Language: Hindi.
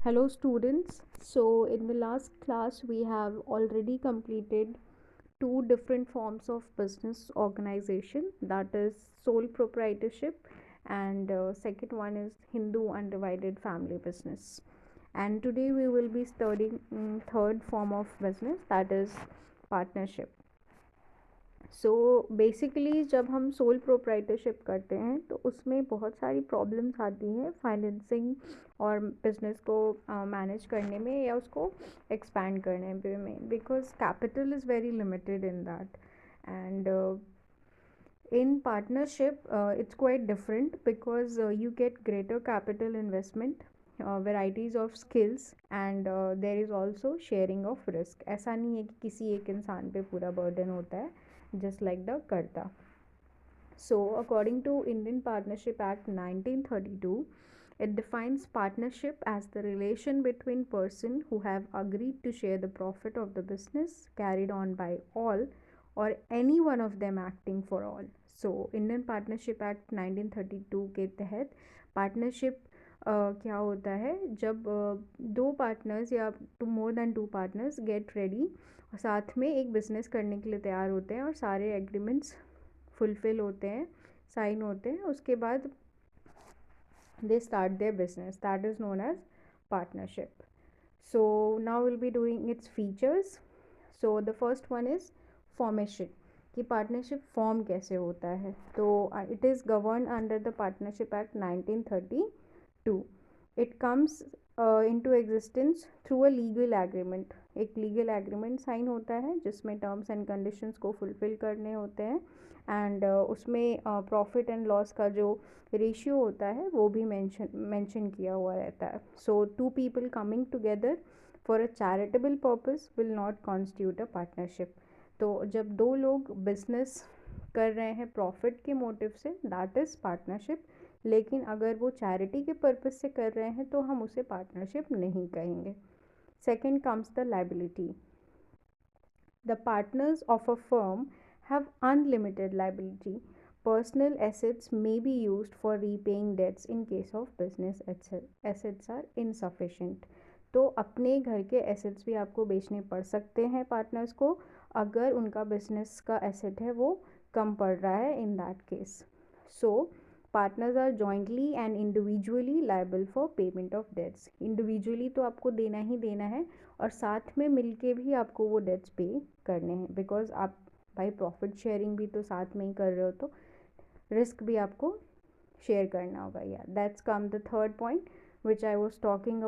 Hello students. So in the last class we have already completed two different forms of business organization, that is sole proprietorship, and second one is Hindu undivided family business. And today we will be studying third form of business, that is partnership. So basically जब हम सोल प्रोप्राइटरशिप करते हैं तो उसमें बहुत सारी प्रॉब्लम्स आती हैं फाइनेंसिंग और बिजनेस को मैनेज करने में या उसको एक्सपैंड करने में, because capital is very limited in that. And in partnership it's quite different because you get greater capital investment, varieties of skills, and there is also sharing of risk. ऐसा नहीं है कि किसी एक इंसान पे पूरा burden होता है, just like the कर्ता. So according to Indian Partnership Act 1932, it defines partnership as the relation between persons who have agreed to share the profit of the business carried on by all or any one of them acting for all. So Indian partnership act 1932 के तहत पार्टनरशिप क्या होता है, जब दो पार्टनर्स या more than two partners get ready और साथ में एक बिजनेस करने के लिए तैयार होते हैं और सारे एग्रीमेंट्स फुलफिल होते हैं, साइन होते हैं, उसके बाद they start their business. That is known as partnership. So now we'll be doing its features. So the first one is formation, कि पार्टनरशिप फॉर्म कैसे होता है. तो it is govern under the partnership act 1932. It comes into existence through a legal agreement. एक लीगल एग्रीमेंट साइन होता है जिसमें टर्म्स एंड कंडीशंस को फुलफिल करने होते हैं, एंड उसमें प्रॉफिट एंड लॉस का जो रेशियो होता है वो भी मेंशन किया हुआ रहता है. So two people coming together for a charitable purpose will not constitute a partnership. तो जब दो लोग बिजनेस कर रहे हैं प्रॉफिट के मोटिव से, दैट इज़ पार्टनरशिप. लेकिन अगर वो चैरिटी के पर्पस से कर रहे हैं तो हम उसे पार्टनरशिप नहीं कहेंगे. Second comes the liability. The partners of a firm have unlimited liability. Personal assets may be used for repaying debts in case of business assets are insufficient. तो अपने घर के एसेट्स भी आपको बेचने पड़ सकते हैं पार्टनर्स को अगर उनका बिजनेस का एसेट है वो कम पड़ रहा है in that case. So partners are jointly and individually liable for payment of debts. Individually तो आपको देना ही देना है और साथ में मिलके भी आपको वो डेट्स पे करने हैं, बिकॉज आप भाई प्रॉफिट शेयरिंग भी तो साथ में ही कर रहे हो तो रिस्क भी आपको शेयर करना होगा. या that's come the third point which I was talking about.